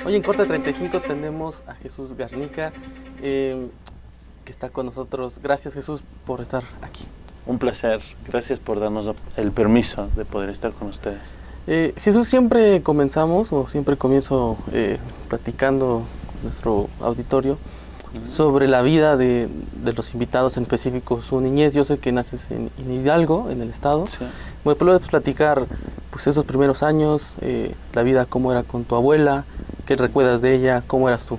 Hoy en Corte 35 tenemos a Jesús Garnica, que está con nosotros. Gracias, Jesús, por estar aquí. Un placer. Gracias por darnos el permiso de poder estar con ustedes. Jesús, siempre comienzo platicando con nuestro auditorio sobre la vida de los invitados, en específico su niñez. Yo sé que naces en Hidalgo, en el estado. Sí. ¿Me puedes platicar pues, esos primeros años, la vida, cómo era con tu abuela, qué recuerdas de ella, cómo eras tú?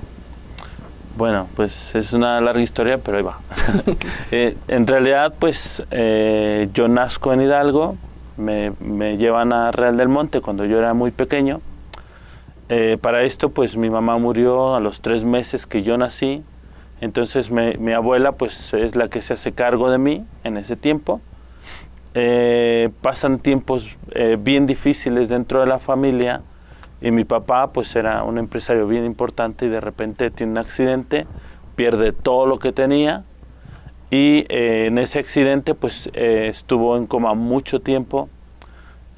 Bueno, pues es una larga historia, pero ahí va. En realidad, pues yo nazco en Hidalgo, me llevan a Real del Monte cuando yo era muy pequeño. Para esto, pues mi mamá murió a los 3 meses que yo nací. Entonces mi abuela pues es la que se hace cargo de mí en ese tiempo. Pasan tiempos bien difíciles dentro de la familia y mi papá pues era un empresario bien importante y de repente tiene un accidente, pierde todo lo que tenía y en ese accidente pues estuvo en coma mucho tiempo.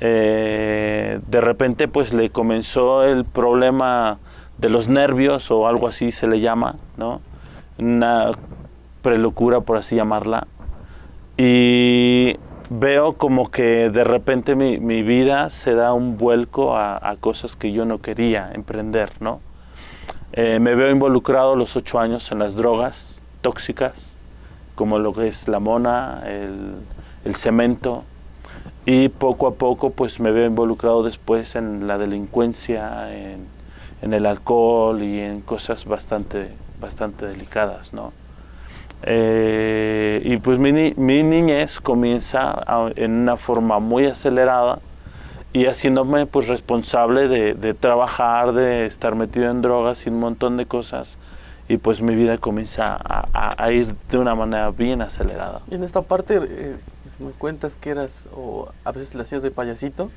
De repente pues le comenzó el problema de los nervios o algo así se le llama, ¿no? Una prelocura, por así llamarla, y veo como que de repente mi vida se da un vuelco a cosas que yo no quería emprender, ¿no? Me veo involucrado a los 8 años en las drogas tóxicas, como lo que es la mona, el cemento, y poco a poco pues me veo involucrado después en la delincuencia, en el alcohol y en cosas bastante delicadas, ¿no? Y pues mi niñez comienza en una forma muy acelerada y haciéndome pues responsable de trabajar, de estar metido en drogas y un montón de cosas, y pues mi vida comienza a ir de una manera bien acelerada. Y en esta parte me cuentas que eras, o a veces le hacías de payasito.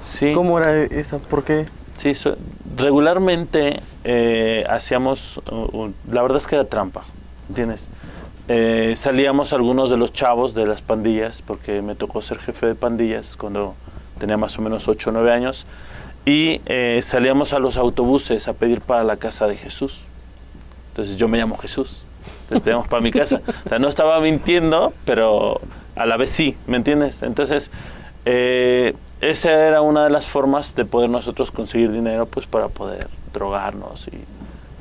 Sí. ¿Cómo era esa? ¿Por qué? Sí, regularmente hacíamos, la verdad es que era trampa, ¿entiendes? Salíamos algunos de los chavos de las pandillas, porque me tocó ser jefe de pandillas cuando tenía más o menos 8 o 9 años, y salíamos a los autobuses a pedir para la casa de Jesús. Entonces yo me llamo Jesús, entonces pedíamos para mi casa. O sea, no estaba mintiendo, pero a la vez sí, ¿me entiendes? Entonces, esa era una de las formas de poder nosotros conseguir dinero pues para poder drogarnos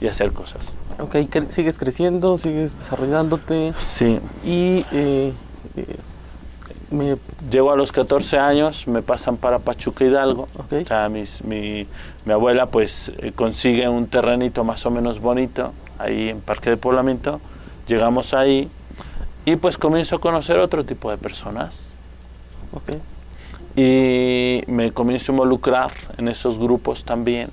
y hacer cosas. Ok, sigues creciendo, sigues desarrollándote. Sí. Y llego a los 14 años, me pasan para Pachuca, Hidalgo. Okay. O sea, mi abuela pues consigue un terrenito más o menos bonito ahí en Parque de Poblamiento. Llegamos ahí y pues comienzo a conocer otro tipo de personas. Okay. Y me comienzo a involucrar en esos grupos también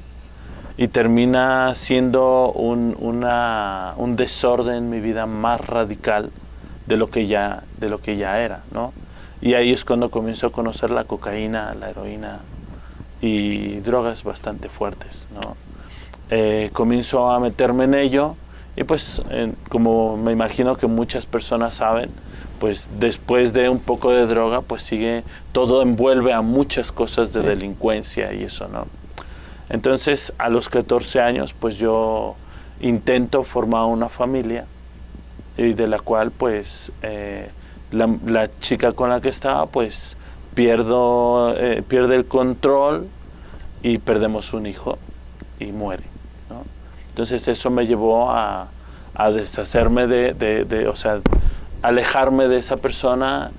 y termina siendo un desorden en mi vida más radical de lo que ya era, ¿no? Y ahí es cuando comienzo a conocer la cocaína, la heroína y drogas bastante fuertes, ¿no? Comienzo a meterme en ello y pues como me imagino que muchas personas saben, pues después de un poco de droga, pues todo envuelve a muchas cosas de delincuencia y eso, ¿no? Entonces, a los 14 años, pues yo intento formar una familia, y de la cual, pues, la chica con la que estaba, pues, pierde el control y perdemos un hijo y muere, ¿no? Entonces, eso me llevó a deshacerme o sea, alejarme de esa persona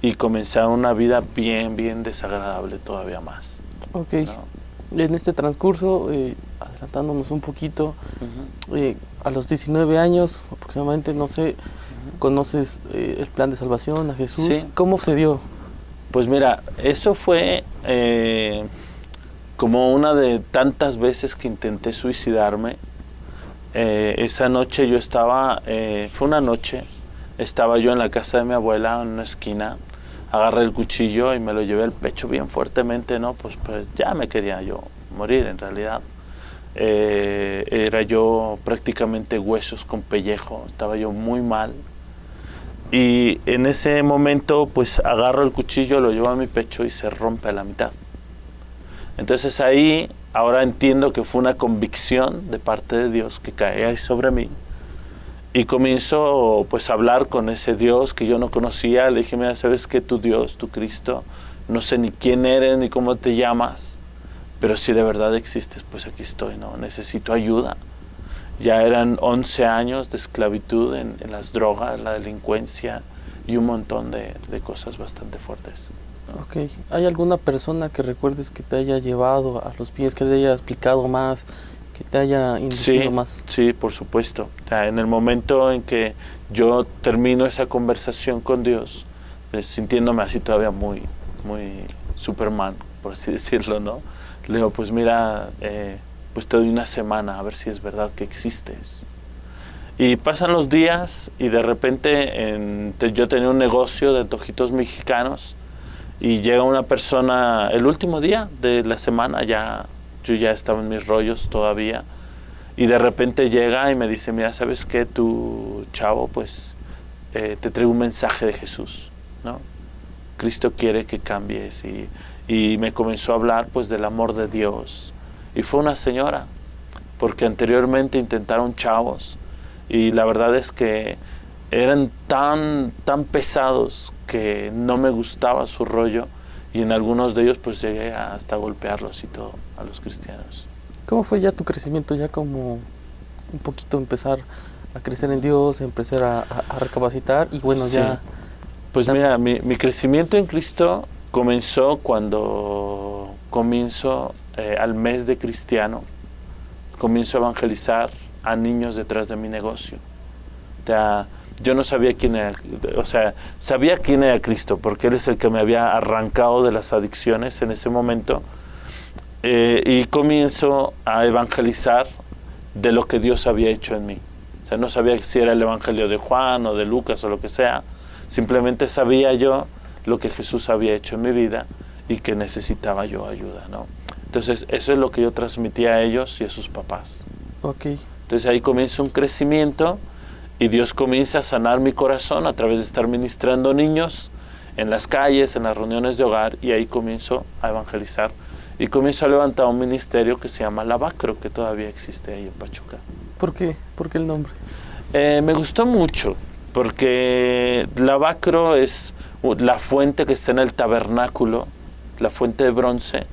y comenzar una vida bien desagradable todavía más. Ok. ¿No? En este transcurso, adelantándonos un poquito, a los 19 años aproximadamente, no sé, ¿conoces el plan de salvación, a Jesús? Sí. ¿Cómo se dio? Pues mira, eso fue como una de tantas veces que intenté suicidarme. Esa noche yo estaba, fue una noche, estaba yo en la casa de mi abuela en una esquina, agarré el cuchillo y me lo llevé al pecho bien fuertemente, ¿no? Pues ya me quería yo morir en realidad. Era yo prácticamente huesos con pellejo, estaba yo muy mal. Y en ese momento pues agarro el cuchillo, lo llevo a mi pecho y se rompe a la mitad. Entonces ahí ahora entiendo que fue una convicción de parte de Dios que cae ahí sobre mí. Y comienzo pues a hablar con ese Dios que yo no conocía. Le dije, mira, ¿sabes qué? Tu Dios, tu Cristo, no sé ni quién eres ni cómo te llamas, pero si de verdad existes, pues aquí estoy, ¿no? Necesito ayuda. Ya eran 11 años de esclavitud en las drogas, la delincuencia y un montón de cosas bastante fuertes, ¿no? Ok. ¿Hay alguna persona que recuerdes que te haya llevado a los pies, que te haya explicado más, que te haya inducido más? Sí, por supuesto. O sea, en el momento en que yo termino esa conversación con Dios, pues, sintiéndome así todavía muy Superman, por así decirlo, ¿no? Le digo, pues mira, pues te doy una semana a ver si es verdad que existes. Y pasan los días y de repente yo tenía un negocio de antojitos mexicanos y llega una persona el último día de la semana, yo ya estaba en mis rollos todavía, y de repente llega y me dice, mira, ¿sabes qué? Tu chavo, pues te traigo un mensaje de Jesús, ¿no? Cristo quiere que cambies, y me comenzó a hablar pues del amor de Dios. Y fue una señora, porque anteriormente intentaron chavos y la verdad es que eran tan pesados que no me gustaba su rollo, y en algunos de ellos pues llegué hasta golpearlos y todo, a los cristianos. ¿Cómo fue ya tu crecimiento? Ya como un poquito empezar a crecer en Dios, empezar a recapacitar y bueno, Sí. ya... Pues mira, mi crecimiento en Cristo comenzó cuando comienzo al mes de cristiano, comienzo a evangelizar a niños detrás de mi negocio. O sea, yo no sabía quién era, o sea, sabía quién era Cristo, porque Él es el que me había arrancado de las adicciones en ese momento, y comienzo a evangelizar de lo que Dios había hecho en mí. O sea, no sabía si era el evangelio de Juan o de Lucas o lo que sea, simplemente sabía yo lo que Jesús había hecho en mi vida y que necesitaba yo ayuda, ¿no? Entonces, eso es lo que yo transmitía a ellos y a sus papás. Ok. Entonces ahí comienza un crecimiento y Dios comienza a sanar mi corazón a través de estar ministrando niños en las calles, en las reuniones de hogar, y ahí comienzo a evangelizar y comienzo a levantar un ministerio que se llama Lavacro, que todavía existe ahí en Pachuca. ¿Por qué? ¿Por qué el nombre? Me gustó mucho porque Lavacro es la fuente que está en el tabernáculo, la fuente de bronce,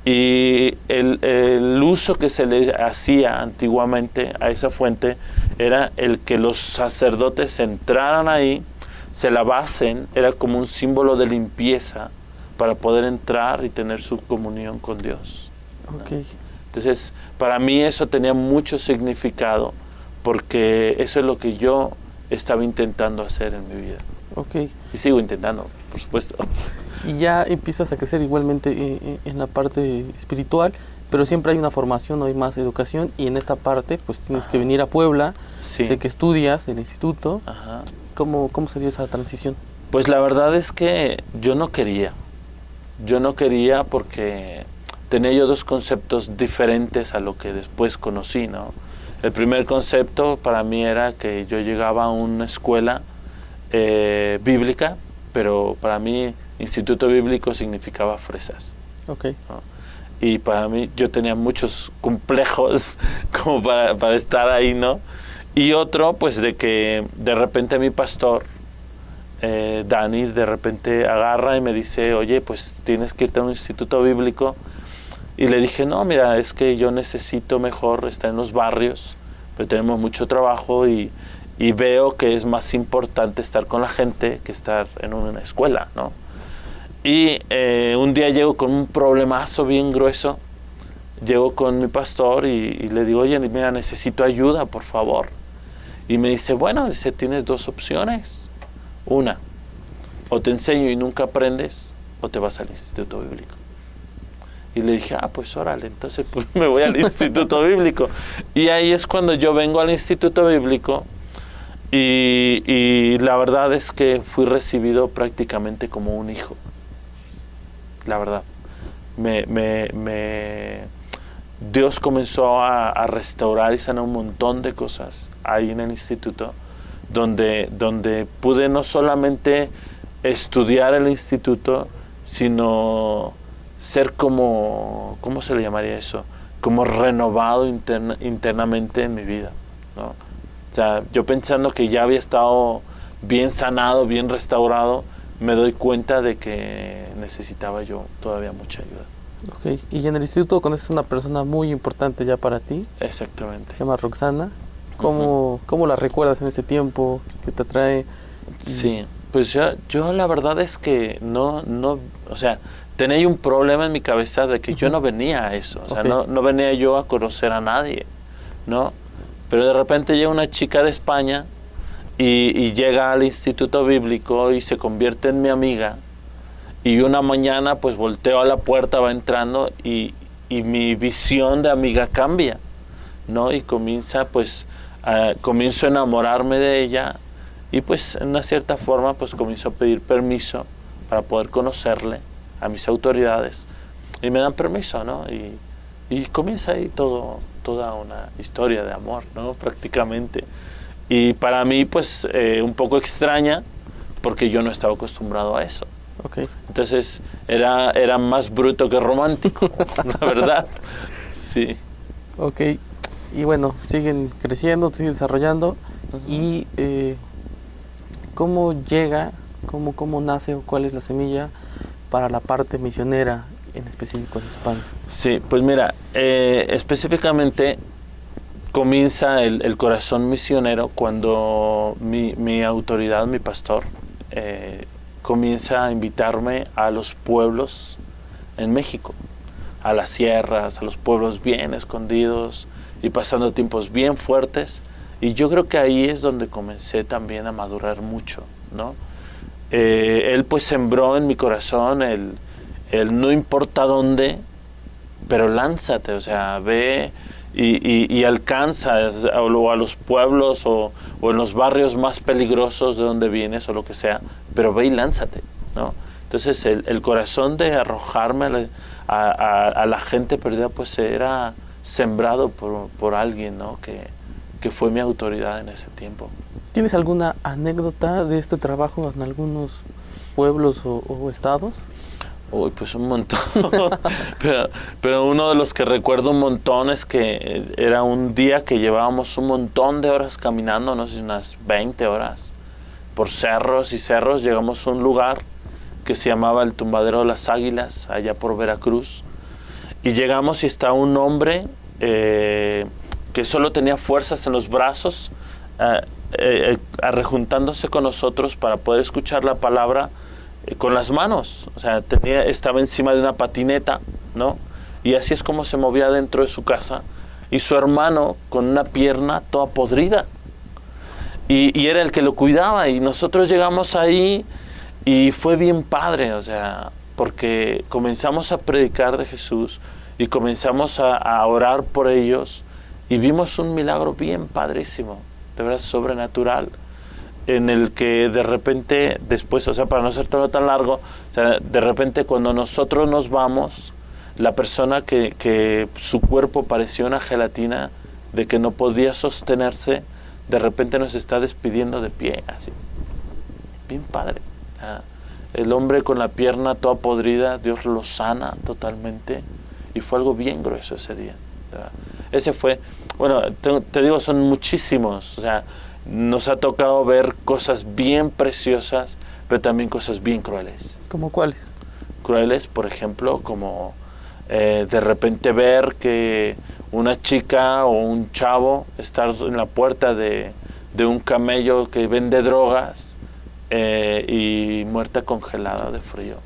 y el uso que se le hacía antiguamente a esa fuente era el que los sacerdotes entraran ahí, se lavasen, era como un símbolo de limpieza para poder entrar y tener su comunión con Dios, ¿no? Okay. Entonces, para mí eso tenía mucho significado, porque eso es lo que yo estaba intentando hacer en mi vida. Okay. Y sigo intentando, por supuesto. Y ya empiezas a crecer igualmente en la parte espiritual, pero siempre hay una formación, hay más educación, y en esta parte pues tienes que venir a Puebla. Sí. Sé que estudias en el instituto. Ajá. ¿Cómo se dio esa transición? Pues la verdad es que yo no quería porque tenía yo dos conceptos diferentes a lo que después conocí, ¿no? El primer concepto para mí era que yo llegaba a una escuela bíblica, pero para mí instituto bíblico significaba fresas. Okay. ¿No? Y para mí yo tenía muchos complejos como para estar ahí, ¿no? Y otro, pues de que de repente mi pastor, Dani, de repente agarra y me dice, oye, pues tienes que irte a un instituto bíblico. Y le dije, no, mira, es que yo necesito mejor estar en los barrios, pero tenemos mucho trabajo y veo que es más importante estar con la gente que estar en una escuela, ¿no? Y un día llego con un problemazo bien grueso, llego con mi pastor y le digo, oye, mira, necesito ayuda, por favor. Y me dice, bueno, dice, tienes dos opciones. Una, o te enseño y nunca aprendes, o te vas al instituto bíblico. Y le dije, pues órale, entonces pues me voy al instituto bíblico. Y ahí es cuando yo vengo al instituto bíblico y la verdad es que fui recibido prácticamente como un hijo. La verdad. Dios comenzó a restaurar y sanar un montón de cosas ahí en el instituto, donde pude no solamente estudiar el instituto, sino ser como, ¿cómo se le llamaría eso? Como renovado internamente en mi vida, ¿no? O sea, yo pensando que ya había estado bien sanado, bien restaurado, me doy cuenta de que necesitaba yo todavía mucha ayuda. Ok, y en el instituto conoces a una persona muy importante ya para ti, Exactamente. se llama Roxana. ¿Cómo la recuerdas en ese tiempo? ¿Qué te trae? Sí, pues yo la verdad es que no, o sea, tenía un problema en mi cabeza de que yo no venía a eso, o sea, no venía yo a conocer a nadie, ¿no? Pero de repente llega una chica de España y llega al Instituto Bíblico y se convierte en mi amiga, y una mañana pues volteo a la puerta, va entrando y mi visión de amiga cambia, ¿no? Y comienzo a enamorarme de ella, y pues en una cierta forma pues comienzo a pedir permiso para poder conocerle a mis autoridades, y me dan permiso, ¿no? Y comienza ahí toda una historia de amor, ¿no? Prácticamente. Y para mí pues un poco extraña, porque yo no estaba acostumbrado a eso. Okay. Entonces era más bruto que romántico, la verdad. Sí. Ok, y bueno, siguen creciendo, siguen desarrollando. Y ¿cómo llega, cómo nace o cuál es la semilla para la parte misionera, en específico en España? Sí, pues mira, específicamente comienza el corazón misionero cuando mi autoridad, mi pastor, comienza a invitarme a los pueblos en México, a las sierras, a los pueblos bien escondidos y pasando tiempos bien fuertes. Y yo creo que ahí es donde comencé también a madurar mucho, ¿no? Él pues sembró en mi corazón el no importa dónde, pero lánzate, o sea, ve y alcanza a los pueblos o en los barrios más peligrosos de donde vienes o lo que sea, pero ve y lánzate, ¿no? Entonces el corazón de arrojarme a la gente perdida pues era sembrado por alguien, ¿no? Que fue mi autoridad en ese tiempo. ¿Tienes alguna anécdota de este trabajo en algunos pueblos o estados? Uy, pues un montón. pero uno de los que recuerdo un montón es que era un día que llevábamos un montón de horas caminando, no sé, unas 20 horas, por cerros y cerros. Llegamos a un lugar que se llamaba el Tumbadero de las Águilas, allá por Veracruz. Y llegamos y está un hombre que solo tenía fuerzas en los brazos, arrejuntándose con nosotros para poder escuchar la palabra con las manos. O sea, estaba encima de una patineta, ¿no? Y así es como se movía dentro de su casa. Y su hermano con una pierna toda podrida. Y era el que lo cuidaba. Y nosotros llegamos ahí y fue bien padre, o sea, porque comenzamos a predicar de Jesús y comenzamos a orar por ellos y vimos un milagro bien padrísimo, de verdad sobrenatural, en el que de repente después, o sea, para no ser todo tan largo, o sea, de repente cuando nosotros nos vamos, la persona que su cuerpo parecía una gelatina, de que no podía sostenerse, de repente nos está despidiendo de pie, así, bien padre. O sea, el hombre con la pierna toda podrida, Dios lo sana totalmente, y fue algo bien grueso ese día. Ese fue, bueno, te digo, son muchísimos, o sea, nos ha tocado ver cosas bien preciosas, pero también cosas bien crueles. ¿Cómo cuáles? Crueles, por ejemplo, como de repente ver que una chica o un chavo estar en la puerta de un camello que vende drogas y muerta congelada de frío.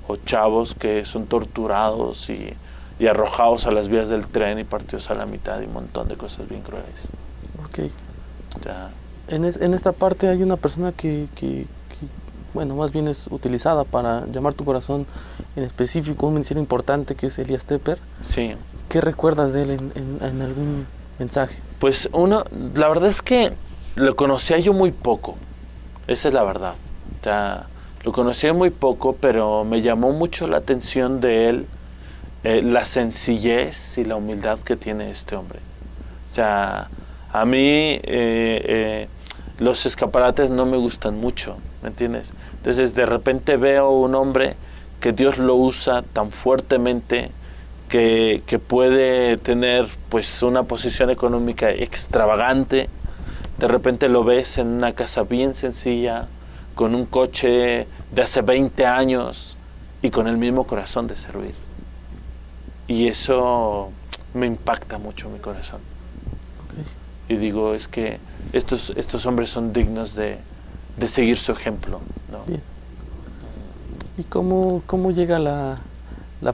O chavos que son torturados y arrojados a las vías del tren y partidos a la mitad, y un montón de cosas bien crueles. Ok. Ya. En esta parte hay una persona que, bueno, más bien es utilizada para llamar tu corazón en específico, un ministerio importante que es Elías Tepper. Sí. ¿Qué recuerdas de él en algún mensaje? Pues la verdad es que lo conocía yo muy poco, esa es la verdad. O sea, lo conocía muy poco, pero me llamó mucho la atención de él, la sencillez y la humildad que tiene este hombre. O sea, a mí los escaparates no me gustan mucho, ¿me entiendes? Entonces de repente veo un hombre que Dios lo usa tan fuertemente que puede tener pues una posición económica extravagante. De repente lo ves en una casa bien sencilla, con un coche de hace 20 años y con el mismo corazón de servir. Y eso me impacta mucho mi corazón. Okay. Y digo, es que estos hombres son dignos de seguir su ejemplo, ¿no? Bien. ¿Y cómo llega la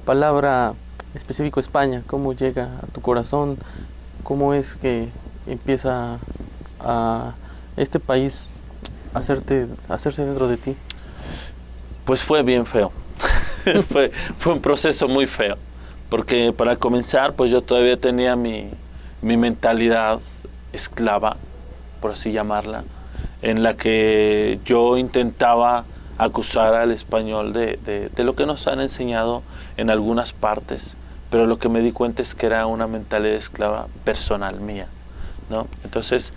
palabra específico España? ¿Cómo llega a tu corazón? ¿Cómo es que empieza a este país a hacerse dentro de ti? Pues fue bien feo. fue un proceso muy feo. Porque para comenzar, pues yo todavía tenía mi mentalidad esclava, por así llamarla, en la que yo intentaba acusar al español de lo que nos han enseñado en algunas partes, pero lo que me di cuenta es que era una mentalidad esclava personal mía, ¿no? Entonces,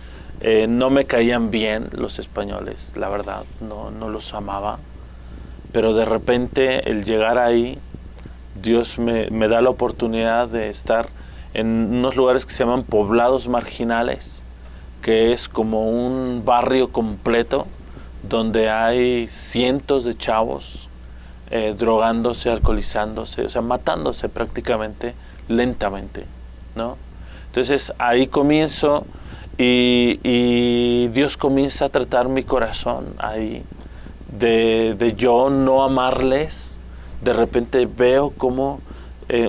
no me caían bien los españoles, la verdad, no los amaba, pero de repente el llegar ahí, Dios me da la oportunidad de estar en unos lugares que se llaman poblados marginales, que es como un barrio completo donde hay cientos de chavos drogándose, alcoholizándose, o sea, matándose prácticamente lentamente, ¿no? Entonces ahí comienzo y Dios comienza a tratar mi corazón ahí, de yo no amarles. De repente veo cómo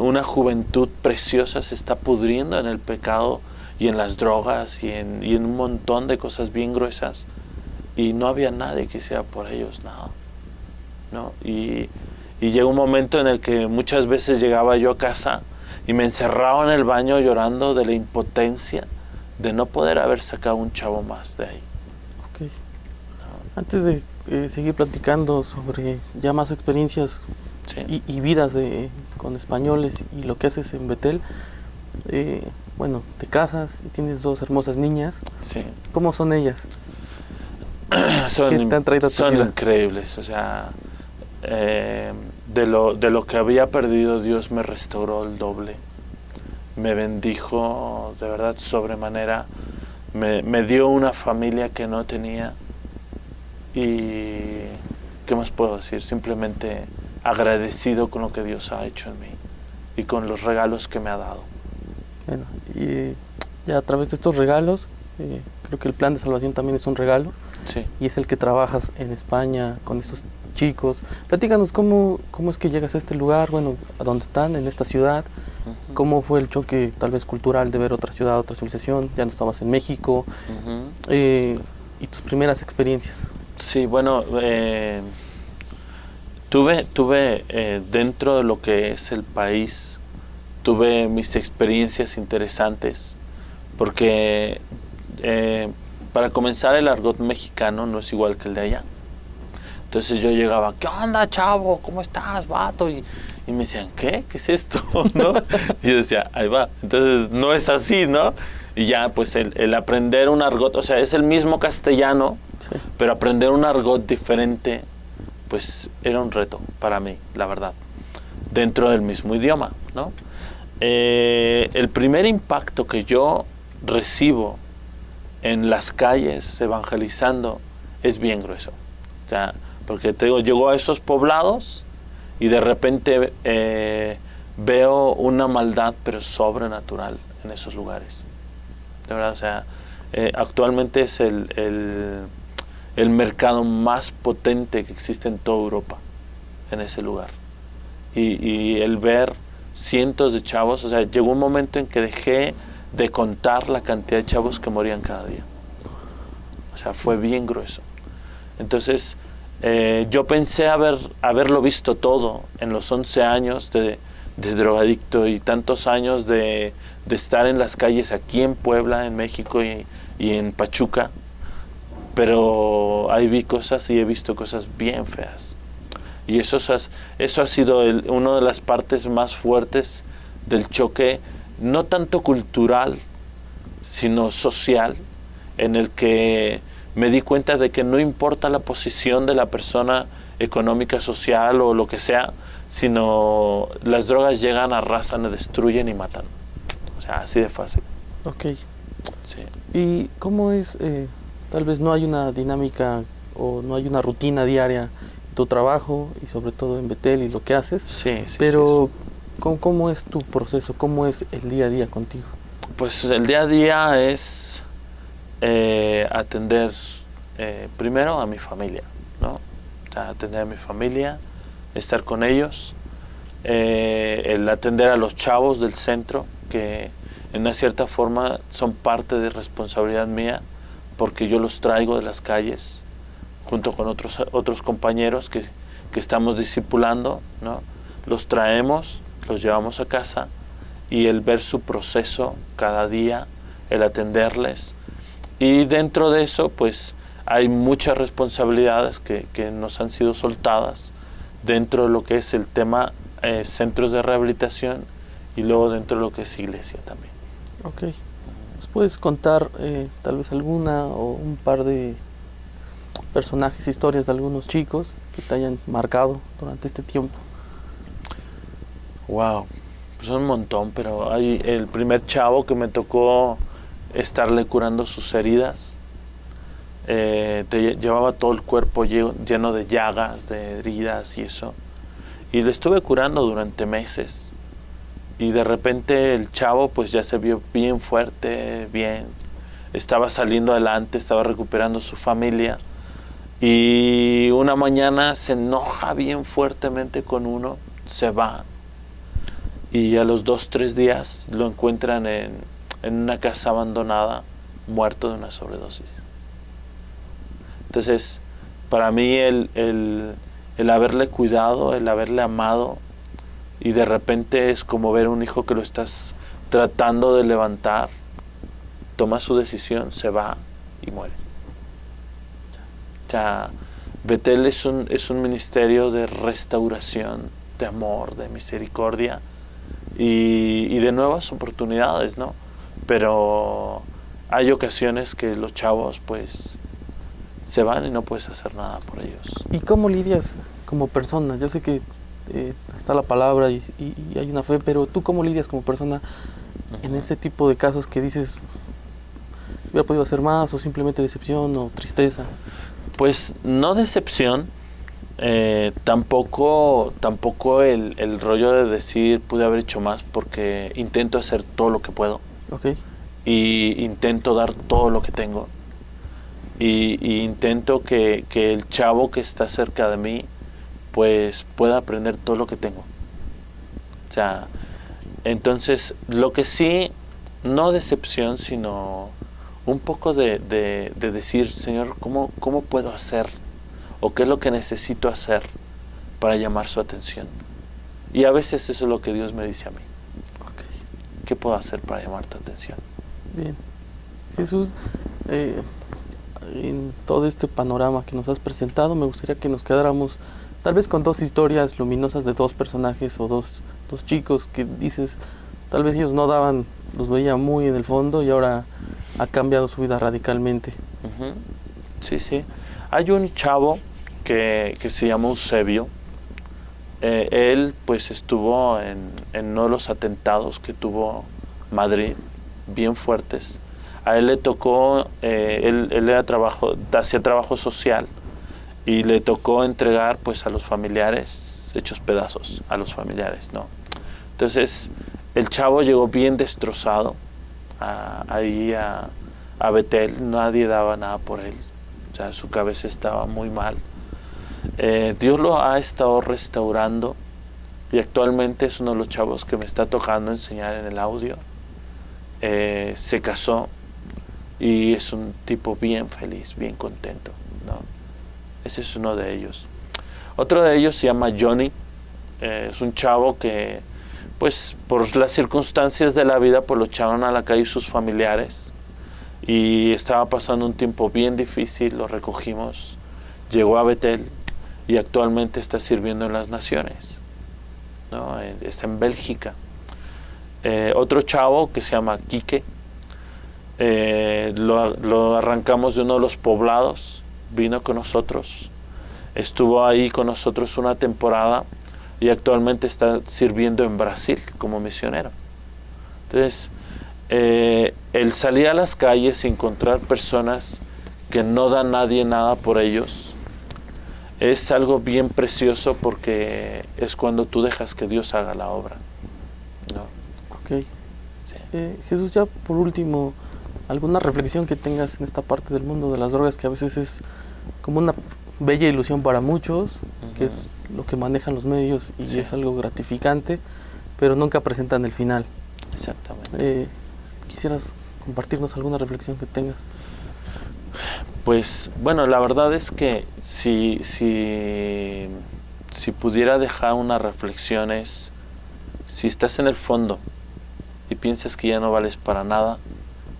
una juventud preciosa se está pudriendo en el pecado y en las drogas y en un montón de cosas bien gruesas, y no había nadie que hiciera por ellos nada, ¿no? Y llegó un momento en el que muchas veces llegaba yo a casa y me encerraba en el baño llorando de la impotencia de no poder haber sacado un chavo más de ahí. Okay. Antes de seguir platicando sobre ya más experiencias, sí, y vidas con españoles y lo que haces en Betel, bueno, te casas y tienes 2 hermosas niñas. Sí. ¿Cómo son ellas? ¿Qué te han traído a tu vida? Son increíbles, o sea, de lo que había perdido, Dios me restauró el doble, me bendijo de verdad sobremanera, me dio una familia que no tenía, y ¿qué más puedo decir? Simplemente agradecido con lo que Dios ha hecho en mí y con los regalos que me ha dado. Bueno, y ya a través de estos regalos, creo que el plan de salvación también es un regalo. Sí. Y es el que trabajas en España con estos chicos. Platícanos cómo es que llegas a este lugar, bueno, a dónde están, en esta ciudad. Uh-huh. ¿Cómo fue el choque tal vez cultural de ver otra ciudad, otra civilización? Ya no estabas en México. Uh-huh. Y tus primeras experiencias. Sí, bueno, tuve dentro de lo que es el país, tuve mis experiencias interesantes, porque para comenzar, el argot mexicano no es igual que el de allá. Entonces yo llegaba, ¿qué onda, chavo? ¿Cómo estás, vato? Y me decían, ¿qué? ¿Qué es esto? ¿No? Y yo decía, ahí va. Entonces no es así, ¿no? Y ya, pues el aprender un argot, o sea, es el mismo castellano, sí, pero aprender un argot diferente, pues era un reto para mí, la verdad, dentro del mismo idioma, ¿no? El primer impacto que yo recibo en las calles evangelizando es bien grueso, o sea, porque te digo, llego a esos poblados y de repente veo una maldad pero sobrenatural en esos lugares, de verdad. O sea, actualmente es el mercado más potente que existe en toda Europa, en ese lugar, y el ver cientos de chavos, o sea, llegó un momento en que dejé de contar la cantidad de chavos que morían cada día. O sea, fue bien grueso. Entonces, yo pensé haberlo visto todo en los 11 años de drogadicto y tantos años de estar en las calles aquí en Puebla, en México y en Pachuca, pero ahí vi cosas y he visto cosas bien feas. Y eso ha sido una de las partes más fuertes del choque, no tanto cultural, sino social, en el que me di cuenta de que no importa la posición de la persona económica, social o lo que sea, sino las drogas llegan, arrasan, destruyen y matan. O sea, así de fácil. Ok. Sí. ¿Y cómo es, tal vez no hay una dinámica o no hay una rutina diaria en tu trabajo y sobre todo en Betel y lo que haces? Sí, sí. Pero, ¿cómo es tu proceso? ¿Cómo es el día a día contigo? Pues el día a día es atender primero a mi familia, ¿no? O sea, atender a mi familia, estar con ellos, el atender a los chavos del centro, que en una cierta forma son parte de responsabilidad mía, porque yo los traigo de las calles, junto con otros compañeros que estamos discipulando, ¿no? Los traemos, los llevamos a casa, y el ver su proceso cada día, el atenderles. Y dentro de eso, pues, hay muchas responsabilidades que nos han sido soltadas dentro de lo que es el tema centros de rehabilitación y luego dentro de lo que es iglesia también. Ok. ¿Nos puedes contar tal vez alguna o un par de personajes, historias de algunos chicos que te hayan marcado durante este tiempo? Wow, pues son un montón, pero hay el primer chavo que me tocó estarle curando sus heridas. Llevaba todo el cuerpo lleno de llagas, de heridas y eso. Y le estuve curando durante meses. Y de repente el chavo pues ya se vio bien fuerte, bien. Estaba saliendo adelante, estaba recuperando su familia. Y una mañana se enoja bien fuertemente con uno, se va. Y a los 2-3 días lo encuentran en una casa abandonada, muerto de una sobredosis. Entonces, para mí el haberle cuidado, el haberle amado, y de repente es como ver un hijo que lo estás tratando de levantar, toma su decisión, se va y muere. O sea, Betel es un ministerio de restauración, de amor, de misericordia y de nuevas oportunidades, ¿no? Pero hay ocasiones que los chavos pues se van y no puedes hacer nada por ellos. ¿Y cómo lidias como persona? Yo sé que está la palabra y hay una fe, pero ¿tú cómo lidias como persona en ese tipo de casos que dices, hubiera podido hacer más, o simplemente decepción o tristeza? Pues no decepción, tampoco el rollo de decir pude haber hecho más, porque intento hacer todo lo que puedo. Okay. Y intento dar todo lo que tengo. Y intento que el chavo que está cerca de mí pues pueda aprender todo lo que tengo. O sea, entonces lo que sí, no decepción, sino un poco de decir, Señor, ¿cómo puedo hacer? ¿O qué es lo que necesito hacer para llamar su atención? Y a veces eso es lo que Dios me dice a mí. Okay. ¿Qué puedo hacer para llamar tu atención? Bien. Jesús, en todo este panorama que nos has presentado, me gustaría que nos quedáramos tal vez con dos historias luminosas de dos personajes o dos chicos que dices, tal vez ellos no daban, los veía muy en el fondo y ahora ha cambiado su vida radicalmente. Uh-huh. Sí, sí. Hay un chavo que se llama Eusebio. Él pues estuvo en uno de los atentados que tuvo Madrid, bien fuertes. A él le tocó, él hacía trabajo social y le tocó entregar pues a los familiares, hechos pedazos a los familiares, ¿no? Entonces el chavo llegó bien destrozado ahí a Betel, nadie daba nada por él, o sea, su cabeza estaba muy mal. Dios lo ha estado restaurando y actualmente es uno de los chavos que me está tocando enseñar en el audio. Se casó y es un tipo bien feliz, bien contento, ¿no? Ese es uno de ellos. Otro de ellos se llama Johnny. Es un chavo que pues por las circunstancias de la vida pues lo echaron a la calle sus familiares y estaba pasando un tiempo bien difícil, lo recogimos, llegó a Betel y actualmente está sirviendo en las naciones, ¿no? Está en Bélgica. Otro chavo que se llama Quique, lo arrancamos de uno de los poblados, vino con nosotros Estuvo ahí con nosotros una temporada y actualmente está sirviendo en Brasil como misionero. Entonces, el salir a las calles y encontrar personas que no da nadie nada por ellos es algo bien precioso, porque es cuando tú dejas que Dios haga la obra, ¿no? Ok. Sí. Jesús, ya por último, ¿alguna reflexión que tengas en esta parte del mundo de las drogas, que a veces es como una bella ilusión para muchos, que es lo que manejan los medios y Sí. es algo gratificante, pero nunca presentan el final? Exactamente. ¿Quisieras compartirnos alguna reflexión que tengas? Pues bueno, la verdad es que si pudiera dejar una reflexión es: si estás en el fondo y piensas que ya no vales para nada,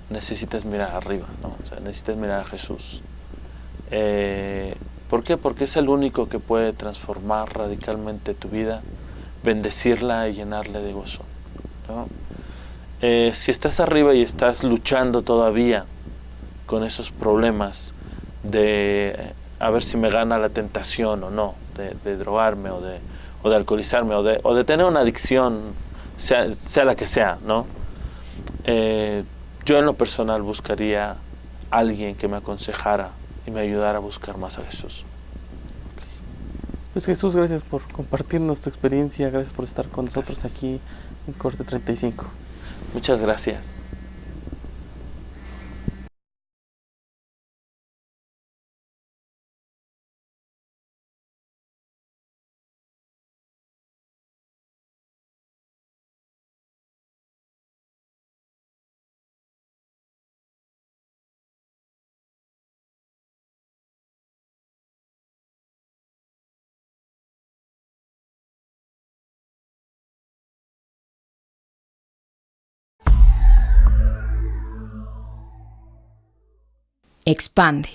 necesitas mirar arriba, ¿no? O sea, necesitas mirar a Jesús. ¿Por qué? Porque es el único que puede transformar radicalmente tu vida, bendecirla y llenarle de gozo, ¿no? Si estás arriba y estás luchando todavía con esos problemas de a ver si me gana la tentación o no, de drogarme o de alcoholizarme o de tener una adicción, sea la que sea, ¿no? Yo en lo personal buscaría a alguien que me aconsejara y me ayudara a buscar más a Jesús. Pues Jesús, gracias por compartirnos tu experiencia, gracias por estar con nosotros Gracias. aquí en Corte 35. Muchas gracias. Expande.